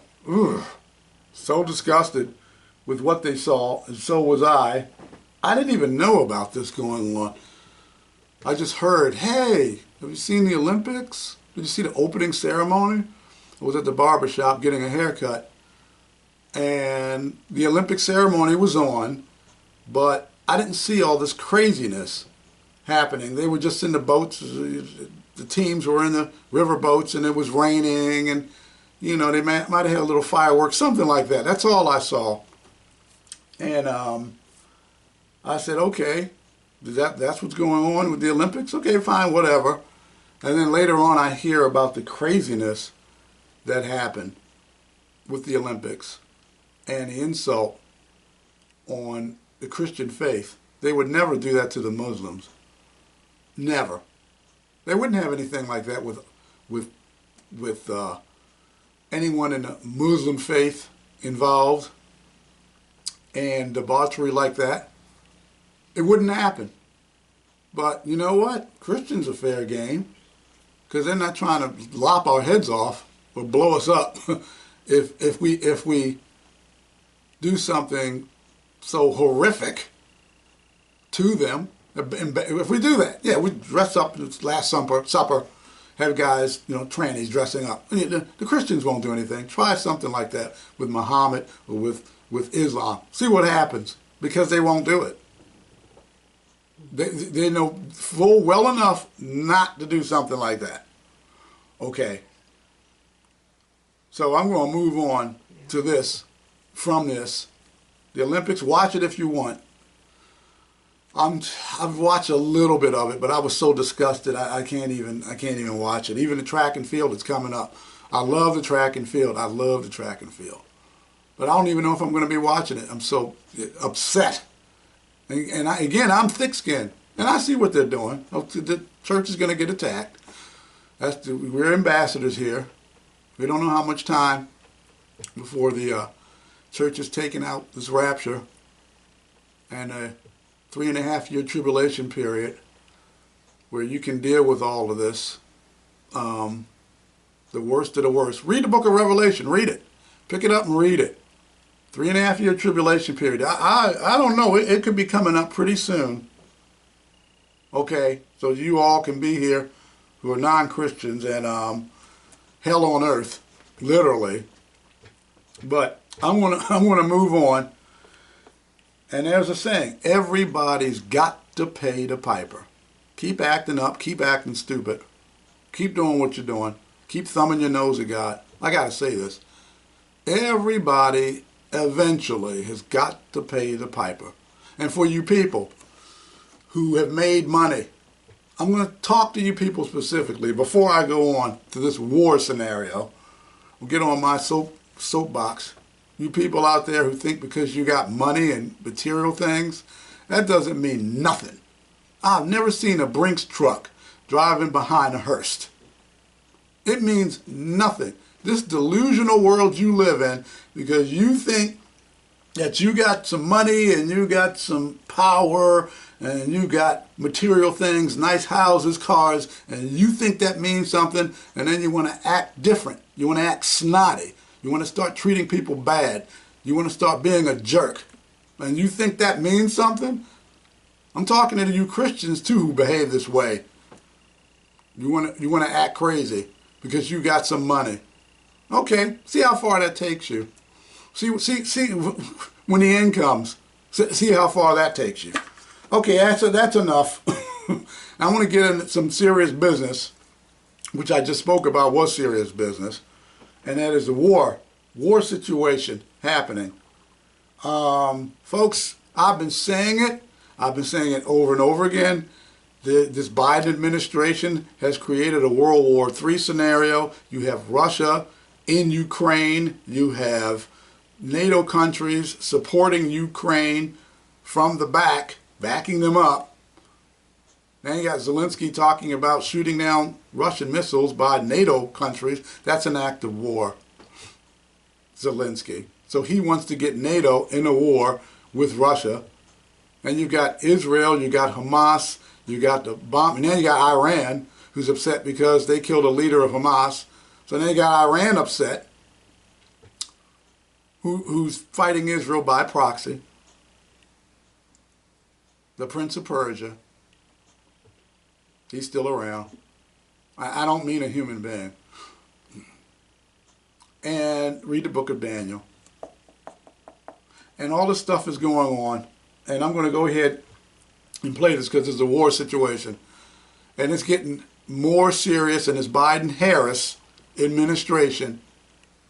disgusted with what they saw, and so was I. I didn't even know about this going on. I just heard, hey, have you seen the Olympics? Did you see the opening ceremony? I was at the barbershop getting a haircut, and the Olympic ceremony was on, but I didn't see all this craziness happening. They were just in the boats. The teams were in the river boats, and it was raining, and they might have had a little fireworks, something like that. That's all I saw. And I said, okay, that's what's going on with the Olympics? Okay, fine, whatever. And then later on I hear about the craziness that happened with the Olympics and the insult on the Christian faith. They would never do that to the Muslims. Never. They wouldn't have anything like that with anyone in the Muslim faith involved, and debauchery like that. It wouldn't happen. But you know what? Christians are fair game because they're not trying to lop our heads off or blow us up if we do something so horrific to them. If we do that, yeah, we dress up. It's Last Supper, have guys, trannies dressing up. The Christians won't do anything. Try something like that with Muhammad or with Islam. See what happens, because they won't do it. They know full well enough not to do something like that. Okay. So I'm going to move on to this, from this. The Olympics, watch it if you want. I've watched a little bit of it, but I was so disgusted I can't even watch it. Even the track and field is coming up. I love the track and field. I love the track and field. But I don't even know if I'm going to be watching it. I'm so upset. And I'm thick-skinned. And I see what they're doing. The church is going to get attacked. We're ambassadors here. We don't know how much time before the church is taking out this rapture and a 3.5-year tribulation period where you can deal with all of this. The worst of the worst. Read the book of Revelation. Read it. Pick it up and read it. 3.5-year tribulation period. I don't know. It could be coming up pretty soon. Okay, so you all can be here who are non-Christians and hell on earth, literally. But I'm gonna move on. And there's a saying: everybody's got to pay the piper. Keep acting up. Keep acting stupid. Keep doing what you're doing. Keep thumbing your nose at God. I gotta say this: everybody eventually has got to pay the piper. And for you people who have made money, I'm going to talk to you people specifically before I go on to this war scenario. We'll get on my soapbox. You people out there who think because you got money and material things, that doesn't mean nothing. I've never seen a Brinks truck driving behind a hearse. It means nothing. This delusional world you live in, because you think that you got some money and you got some power and you got material things, nice houses, cars, and you think that means something, and then you want to act different. You want to act snotty. You want to start treating people bad. You want to start being a jerk. And you think that means something? I'm talking to you Christians too who behave this way. You want to act crazy because you got some money. Okay, see how far that takes you. See when the end comes. See how far that takes you. Okay, that's enough. I want to get into some serious business, which I just spoke about was serious business, and that is the war situation happening. Folks, I've been saying it. I've been saying it over and over again. This Biden administration has created a World War III scenario. You have Russia in Ukraine. You have NATO countries supporting Ukraine from the back, backing them up. Then you got Zelensky talking about shooting down Russian missiles by NATO countries. That's an act of war, Zelensky. So he wants to get NATO in a war with Russia. And you got Israel, you got Hamas, you got the bomb, and then you got Iran, who's upset because they killed a leader of Hamas. So then you got Iran upset, who's fighting Israel by proxy. The Prince of Persia, he's still around. I don't mean a human being. And read the book of Daniel. And all this stuff is going on. And I'm going to go ahead and play this because it's a war situation. And it's getting more serious, and this Biden-Harris administration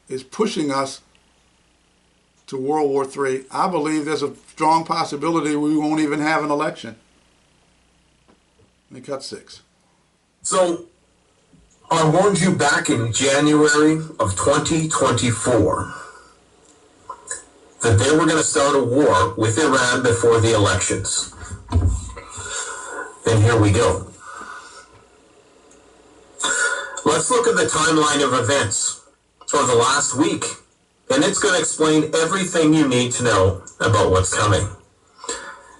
is pushing us to World War III. I believe there's a strong possibility we won't even have an election. Let me cut 6. So, I warned you back in January of 2024 that they were going to start a war with Iran before the elections. And here we go. Let's look at the timeline of events for the last week, and it's going to explain everything you need to know about what's coming.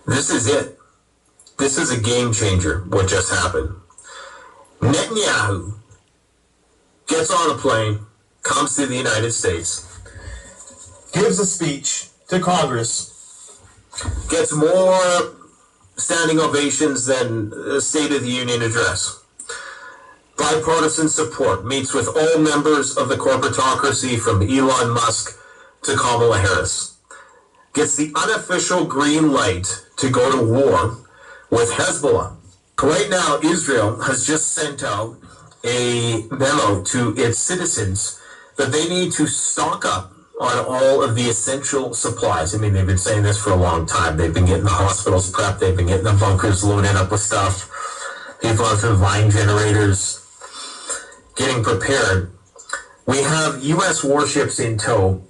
This is it. This is a game changer, what just happened. Netanyahu gets on a plane, comes to the United States, gives a speech to Congress, gets more standing ovations than a State of the Union address. Bipartisan support, meets with all members of the corporatocracy from Elon Musk to Kamala Harris. Gets the unofficial green light to go to war with Hezbollah. Right now, Israel has just sent out a memo to its citizens that they need to stock up on all of the essential supplies. I mean, they've been saying this for a long time. They've been getting the hospitals prepped. They've been getting the bunkers loaded up with stuff. People have been buying generators, getting prepared. We have U.S. warships in tow,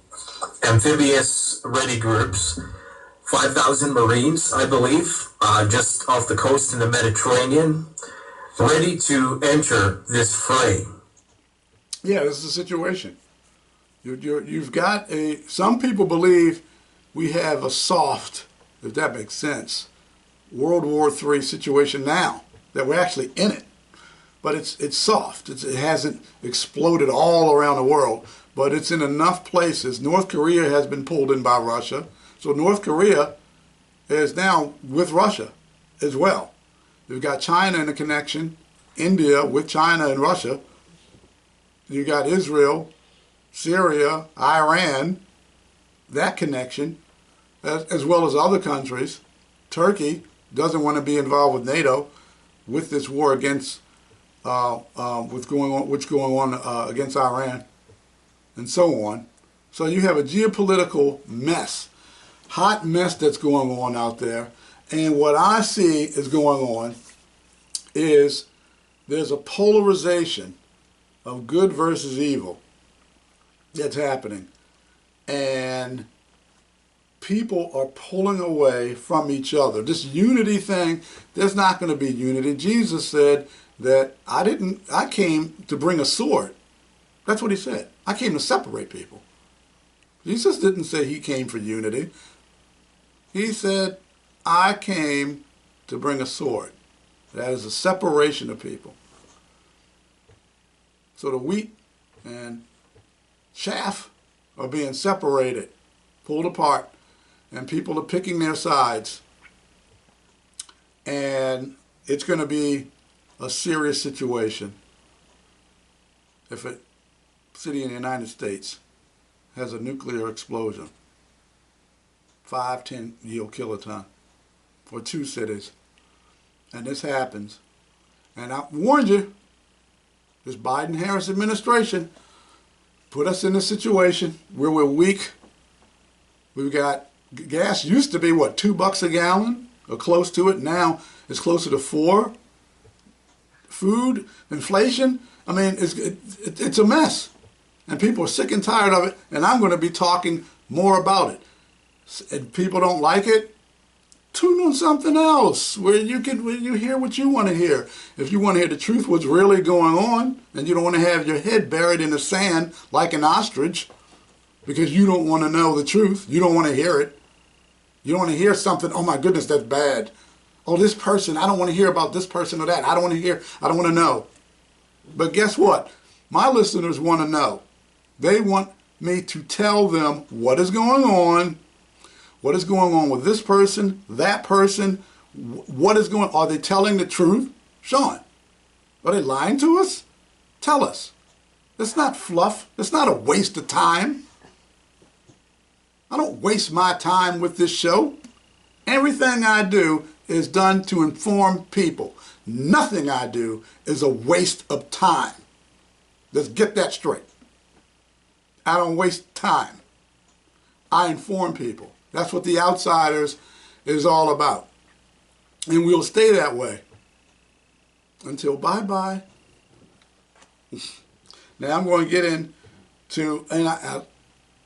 amphibious ready groups, 5,000 Marines, I believe, just off the coast in the Mediterranean, ready to enter this fray. Yeah, this is the situation. You've got some people believe we have a soft, if that makes sense, World War III situation now, that we're actually in it. But it's soft. It hasn't exploded all around the world, but it's in enough places. North Korea has been pulled in by Russia. So North Korea is now with Russia as well. You've got China in the connection, India with China and Russia. You got Israel, Syria, Iran, that connection, as well as other countries. Turkey doesn't want to be involved with NATO with this war against what's going on against Iran, and so on. So you have a geopolitical mess, hot mess that's going on out there. And what I see is going on is there's a polarization of good versus evil that's happening. And people are pulling away from each other. This unity thing, there's not going to be unity. Jesus said that I came to bring a sword. That's what he said. I came to separate people. Jesus didn't say he came for unity. He said, I came to bring a sword. That is a separation of people. So the wheat and chaff are being separated, pulled apart, and people are picking their sides. And it's going to be a serious situation if a city in the United States has a nuclear explosion. 5-10 kiloton for 2 cities. And this happens. And I warned you, this Biden-Harris administration put us in a situation where we're weak. We've got gas used to be, what, $2 a gallon or close to it. Now it's closer to $4. Food, inflation, I mean, it's a mess. And people are sick and tired of it. And I'm going to be talking more about it. And people don't like it, tune on something else where you hear what you want to hear. If you want to hear the truth, what's really going on, and you don't want to have your head buried in the sand like an ostrich because you don't want to know the truth. You don't want to hear it. You don't want to hear something, oh my goodness, that's bad. Oh, this person, I don't want to hear about this person or that. I don't want to know. But guess what? My listeners want to know. They want me to tell them what is going on. What is going on with this person, that person? What is going on? Are they telling the truth? Sean, are they lying to us? Tell us. It's not fluff. It's not a waste of time. I don't waste my time with this show. Everything I do is done to inform people. Nothing I do is a waste of time. Let's get that straight. I don't waste time. I inform people. That's what The Outsiders is all about. And we'll stay that way until bye-bye. Now I'm going to get into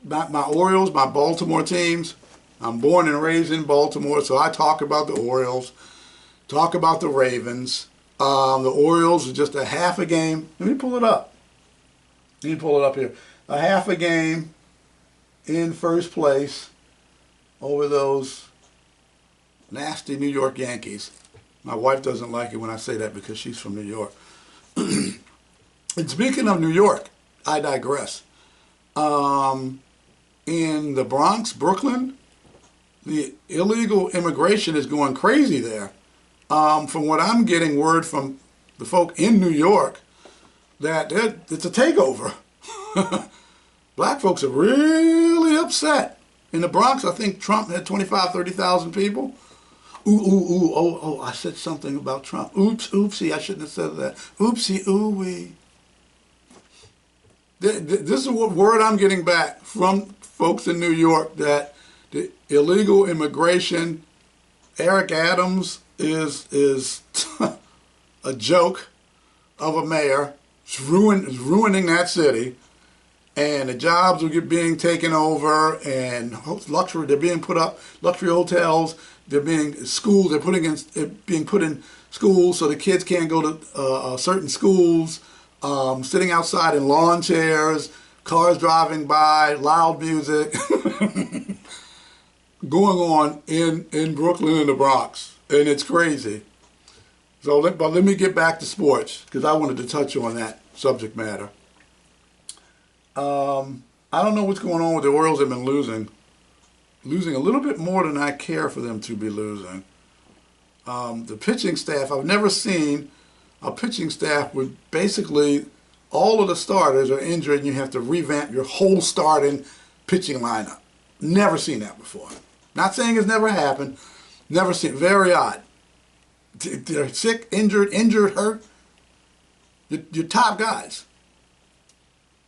my Orioles, my Baltimore teams. I'm born and raised in Baltimore, so I talk about the Orioles, talk about the Ravens. The Orioles are just a half a game. Let me pull it up. Let me pull it up here. A half a game in first place over those nasty New York Yankees. My wife doesn't like it when I say that because she's from New York. And speaking of New York, I digress. In the Bronx, Brooklyn, the illegal immigration is going crazy there. From what I'm getting word from the folk in New York, that it's a takeover. Black folks are really upset. In the Bronx, I think Trump had 25,000, 30,000 people. I said something about Trump. Oops, oopsie, I shouldn't have said that. Oopsie, ooh-wee. This is what word I'm getting back from folks in New York, that the illegal immigration, Eric Adams is a joke of a mayor. It's ruining that city. And the jobs are being taken over, and luxury, they're being put up, luxury hotels, they're being schools, being put in schools so the kids can't go to certain schools, sitting outside in lawn chairs, cars driving by, loud music, going on in Brooklyn and the Bronx, and it's crazy. So, but let me get back to sports, because I wanted to touch on that subject matter. I don't know what's going on with the Orioles. They've been losing a little bit more than I care for them to be losing. The pitching staff, I've never seen a pitching staff with basically all of the starters are injured and you have to revamp your whole starting pitching lineup. Never seen that before. Not saying it's never happened. Never seen it. Very odd. They're sick, injured, hurt. Your top guys.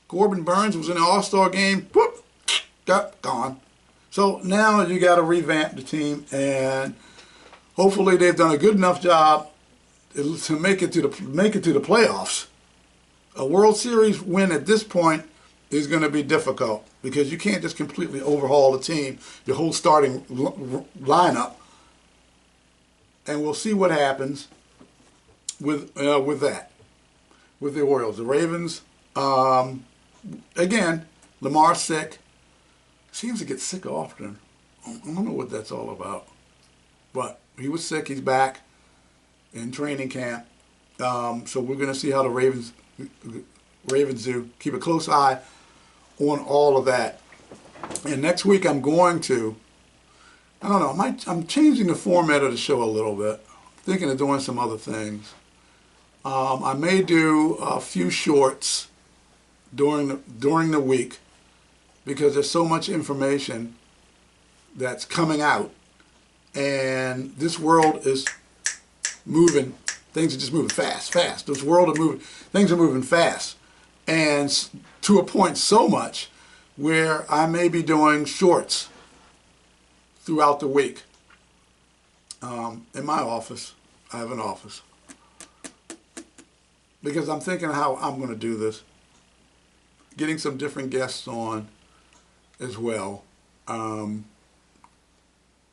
Corbin Burns was in the All-Star game. Whoop, gone. So now you got to revamp the team, and hopefully they've done a good enough job to make it to the playoffs. A World Series win at this point is going to be difficult, because you can't just completely overhaul the team, your whole starting lineup, and we'll see what happens with that, with the Orioles. The Ravens. Again, Lamar's sick. Seems to get sick often. I don't know what that's all about. But he was sick. He's back in training camp. So we're going to see how the Ravens do. Keep a close eye on all of that. And next week I'm going to, I don't know, I'm changing the format of the show a little bit. Thinking of doing some other things. I may do a few shorts during the week, because there's so much information that's coming out, and this world is moving. Things are just moving fast. This world is moving. Things are moving fast, and to a point so much where I may be doing shorts throughout the week. In my office, I have an office, because I'm thinking how I'm going to do this. Getting some different guests on as well.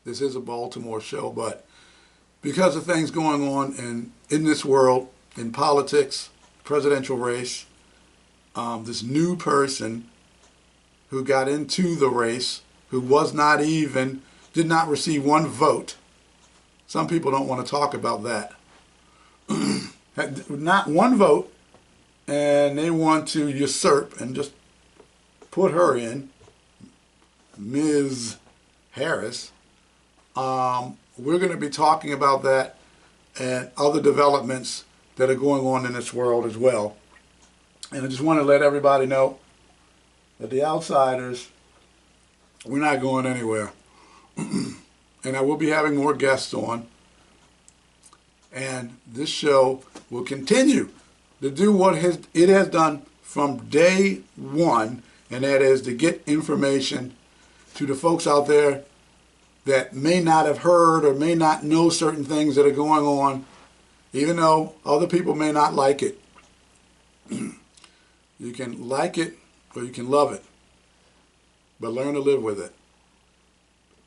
This is a Baltimore show, but because of things going on in this world, in politics, presidential race, this new person who got into the race, who did not receive one vote. Some people don't want to talk about that. Not one vote. And they want to usurp and just put her in, Ms. Harris. We're going to be talking about that and other developments that are going on in this world as well. And I just want to let everybody know that the outsiders, we're not going anywhere. And I will be having more guests on. And this show will continue to do what it has done from day one, and that is to get information to the folks out there that may not have heard or may not know certain things that are going on, even though other people may not like it. You can like it or you can love it, but learn to live with it,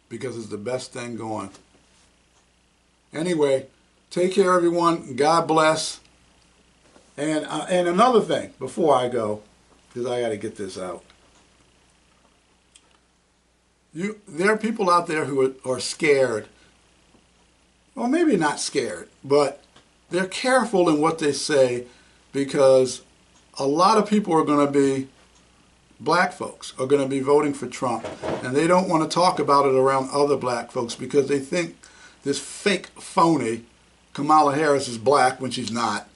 because it's the best thing going. Anyway, take care, everyone. God bless. And another thing before I go, because I got to get this out. There are people out there who are scared. Well, maybe not scared, but they're careful in what they say, because a lot of people are going to be, black folks are going to be voting for Trump, and they don't want to talk about it around other black folks, because they think this fake phony Kamala Harris is black when she's not.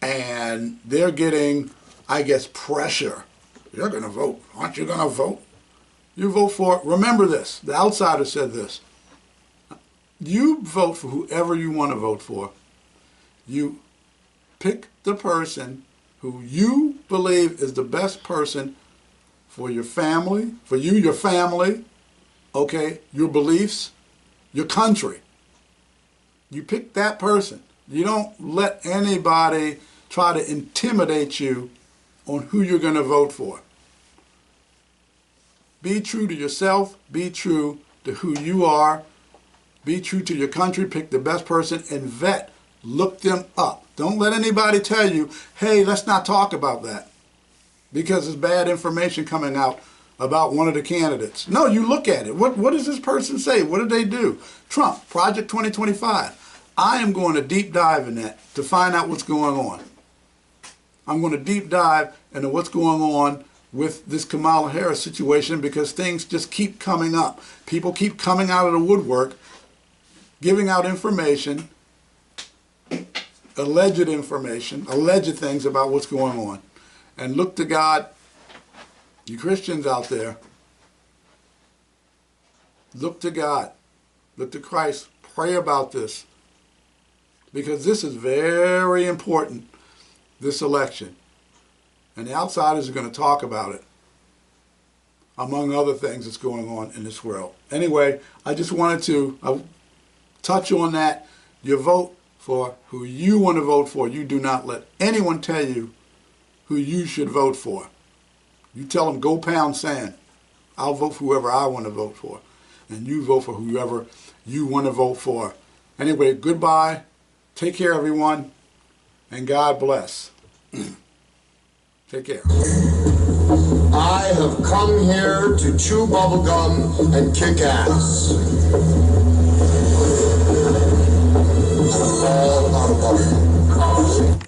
And they're getting, I guess, pressure. You're going to vote. Aren't you going to vote? You vote for it. Remember this. The outsider said this. You vote for whoever you want to vote for. You pick the person who you believe is the best person for your family, for you, your family, okay, your beliefs, your country. You pick that person. You don't let anybody try to intimidate you on who you're going to vote for. Be true to yourself. Be true to who you are. Be true to your country. Pick the best person and vet. Look them up. Don't let anybody tell you, hey, let's not talk about that, because there's bad information coming out about one of the candidates. No, you look at it. What does this person say? What did they do? Trump, Project 2025. I am going to deep dive in that to find out what's going on. I'm going to deep dive into what's going on with this Kamala Harris situation, because things just keep coming up. People keep coming out of the woodwork, giving out information, alleged things about what's going on. And look to God, you Christians out there, look to God, look to Christ, pray about this, because this is very important, this election. And the outsiders are going to talk about it, among other things that's going on in this world. Anyway, I just wanted to touch on that. You vote for who you want to vote for. You do not let anyone tell you who you should vote for. You tell them, go pound sand. I'll vote for whoever I want to vote for. And you vote for whoever you want to vote for. Anyway, goodbye. Take care, everyone. And God bless. Take care. I have come here to chew bubblegum and kick ass. All out of bubblegum.